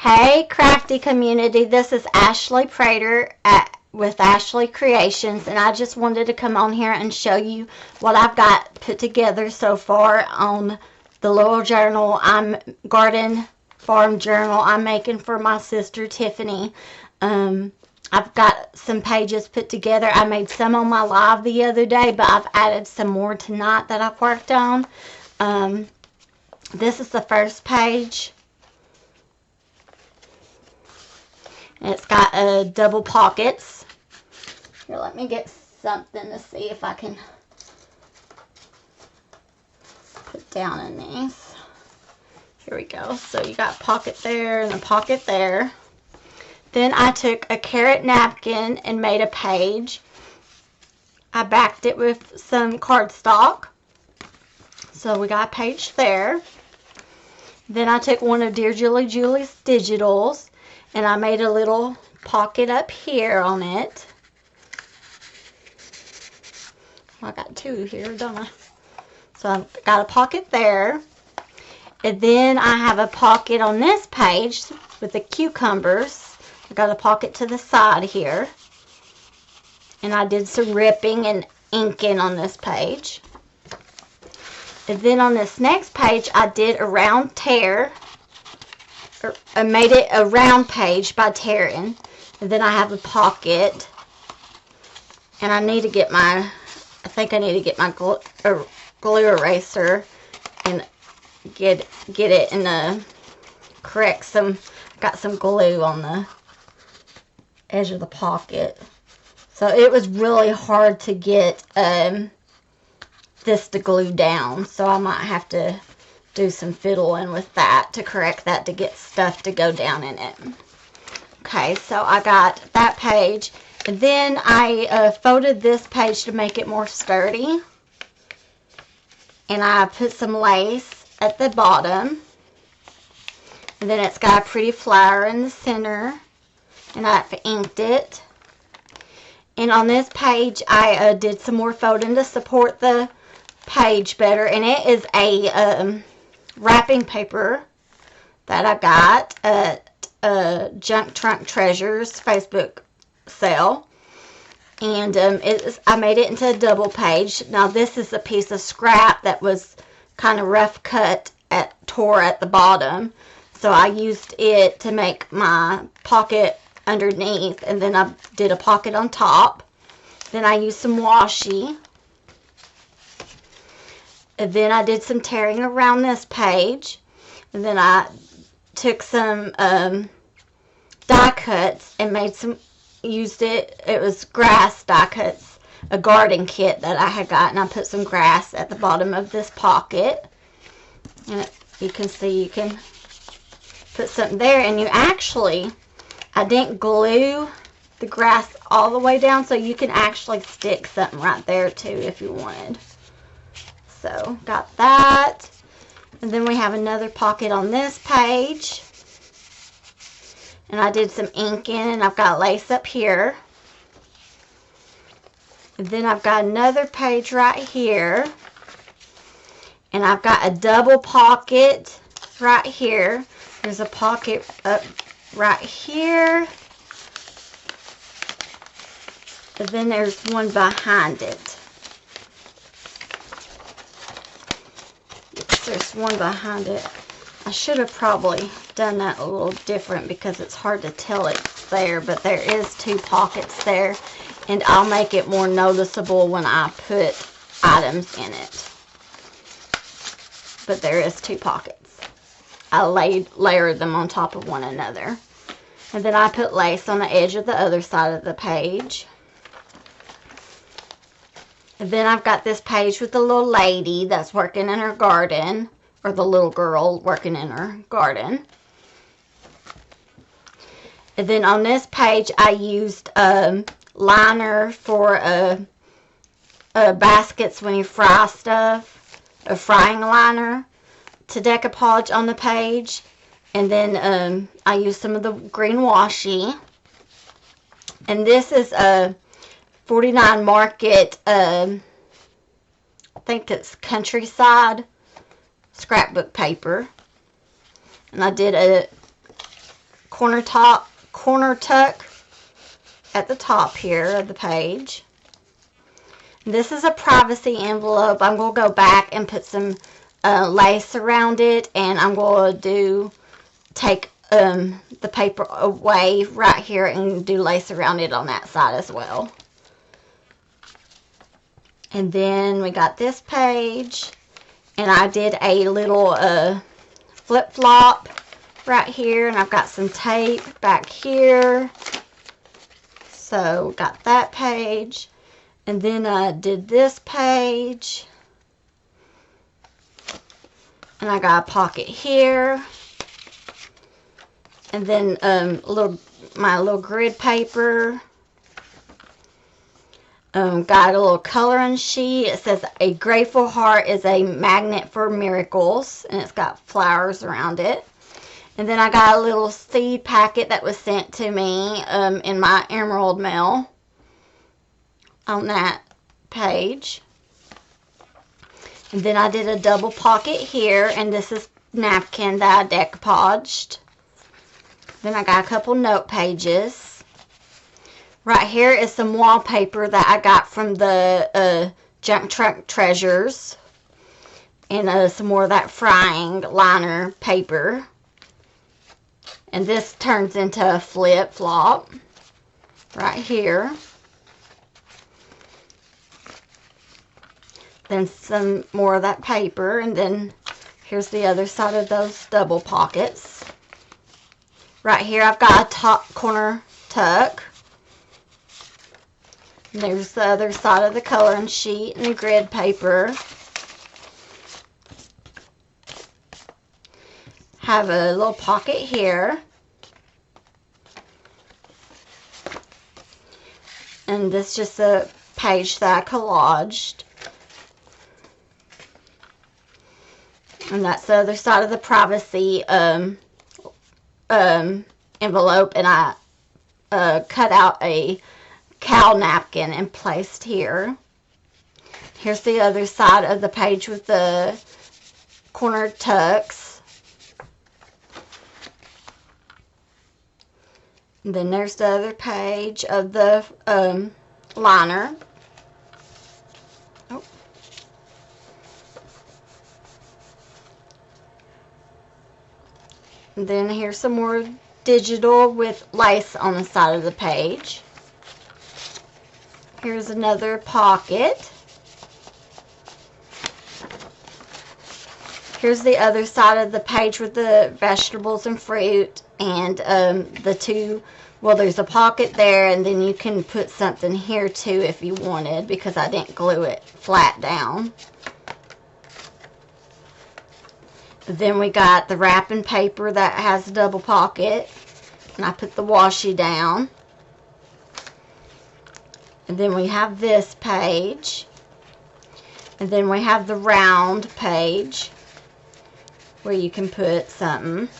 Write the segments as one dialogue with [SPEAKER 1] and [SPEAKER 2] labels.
[SPEAKER 1] Hey crafty community, this is Ashley Prater with Ashley Creations, and I just wanted to come on here and show you what I've got put together so far on the little journal, garden farm journal I'm making for my sister Tiffany. I've got some pages put together. I made some on my live the other day, but I've added some more tonight that I've worked on. This is the first page. And it's got double pockets. Here, let me get something to see if I can put down in these. Here we go. So you got a pocket there and a pocket there. Then I took a carrot napkin and made a page. I backed it with some cardstock. So we got a page there. Then I took one of Dear Julie Julie's digitals, and I made a little pocket up here on it. I got two here, don't I? So I've got a pocket there. And then I have a pocket on this page with the cucumbers. I got a pocket to the side here. And I did some ripping and inking on this page. And then on this next page, I did a round tear. I made it a round page by tearing. And then I have a pocket. And I need to get my, I think I need to get my glue eraser and get it and correct some, got some glue on the edge of the pocket. So it was really hard to get this to glue down. So I might have to do some fiddling with that to correct that to get stuff to go down in it. Okay, so I got that page. And then I folded this page to make it more sturdy. And I put some lace at the bottom. And then it's got a pretty flower in the center. And I've inked it. And on this page, I did some more folding to support the page better. And it is a wrapping paper that I got at Junk Trunk Treasures Facebook sale. And I made it into a double page. Now this is a piece of scrap that was kind of rough cut tore at the bottom. So I used it to make my pocket underneath. And then I did a pocket on top. Then I used some washi. And then I did some tearing around this page. And then I took some die cuts and made some, used it was grass die cuts, a garden kit that I had got. And I put some grass at the bottom of this pocket. And you can see you can put something there. And you actually, I didn't glue the grass all the way down. So you can actually stick something right there too if you wanted. So, got that. And then we have another pocket on this page. And I did some inking, and I've got lace up here. And then I've got another page right here. And I've got a double pocket right here. There's a pocket up right here. And then there's one behind it. There's one behind it. I should have probably done that a little different because it's hard to tell it's there, but there is two pockets there, and I'll make it more noticeable when I put items in it. But there is two pockets. I layered them on top of one another. And then I put lace on the edge of the other side of the page. And then I've got this page with the little lady that's working in her garden, or the little girl working in her garden. And then on this page, I used a liner for baskets when you fry stuff, a frying liner to decoupage on the page. And then I used some of the green washi. And this is a 49 Market, I think it's Countryside scrapbook paper. And I did a corner tuck at the top here of the page. This is a privacy envelope. I'm going to go back and put some lace around it, and I'm going to take the paper away right here and do lace around it on that side as well. And then we got this page, and I did a little flip-flop right here, and I've got some tape back here. So got that page, and then I did this page, and I got a pocket here, and then my little grid paper. Got a little coloring sheet. It says a grateful heart is a magnet for miracles, and it's got flowers around it. And then I got a little seed packet that was sent to me in my Emerald mail on that page. And then I did a double pocket here, and this is napkin that I decoupaged. Then I got a couple note pages. Right here is some wallpaper that I got from the Junk Trunk Treasures. And some more of that frying liner paper. And this turns into a flip-flop right here. Then some more of that paper. And then here's the other side of those double pockets. Right here I've got a top corner tuck. And there's the other side of the coloring sheet and the grid paper. Have a little pocket here. And this is just a page that I collaged. And that's the other side of the privacy envelope. And I cut out a cow napkin and placed here. Here's the other side of the page with the corner tucks. And then there's the other page of the liner. Oh. And then here's some more digital with lace on the side of the page. Here's another pocket. Here's the other side of the page with the vegetables and fruit and the two, well, there's a pocket there, and then you can put something here too if you wanted, because I didn't glue it flat down. Then we got the wrapping paper that has a double pocket, and I put the washi down. And then we have this page. And then we have the round page where you can put something.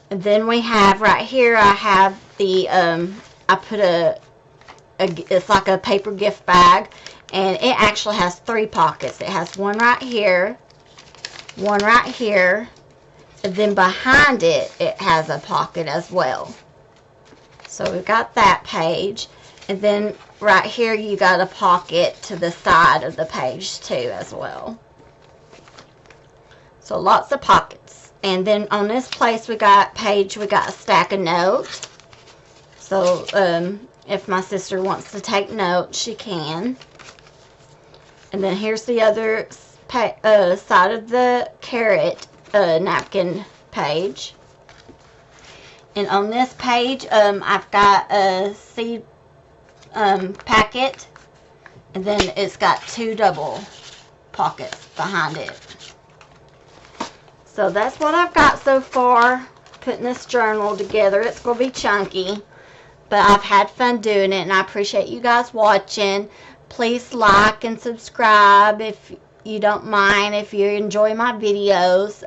[SPEAKER 1] And then we have right here, I have the, I put it's like a paper gift bag. And it actually has 3 pockets. It has one right here, one right here, and then behind it, it has a pocket as well. So we've got that page, and then right here you got a pocket to the side of the page too as well. So lots of pockets. And then on this place we got a stack of notes. So if my sister wants to take notes, she can. And then here's the other side of the carrot napkin page. And on this page, I've got a seed packet, and then it's got 2 double pockets behind it. So that's what I've got so far, putting this journal together. It's going to be chunky, but I've had fun doing it, and I appreciate you guys watching. Please like and subscribe if you don't mind. If you enjoy my videos,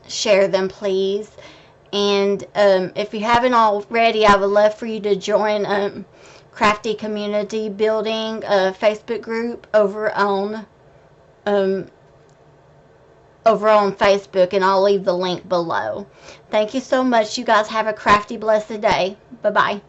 [SPEAKER 1] share them please. And if you haven't already, I would love for you to join Crafty Community Building Facebook group over on over on Facebook, and I'll leave the link below. Thank you so much. You guys have a crafty, blessed day. Bye-bye.